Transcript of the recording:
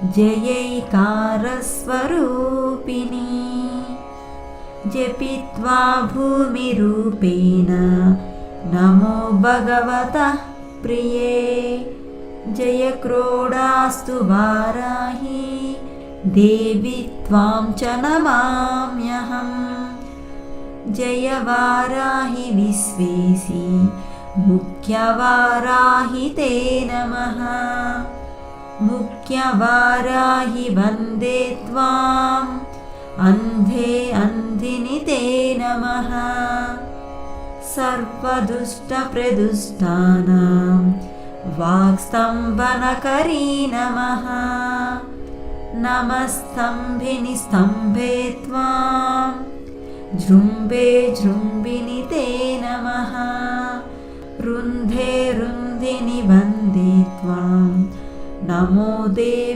जयैकारस्वरूपिणी जपित्वा भूमिरूपेण नमो भगवतः प्रिये जय क्रोडास्तु वाराही देवी त्वां च नमाम्यहम् जय वाराहि विश्वेशी मुख्यवाराहि ते नमः मुख्यवाराहि वन्दे त्वाम् अन्धे अन्धिनि ते नमः सर्वदुष्टप्रदुष्टानां वाक्स्तम्भनकरी नमः नमस्तम्भिनि स्तम्भे त्वां जृम्भे जृम्भिनि ते नमः रुन्धे रुन्धिनि वन्दे त्वां नमो देवी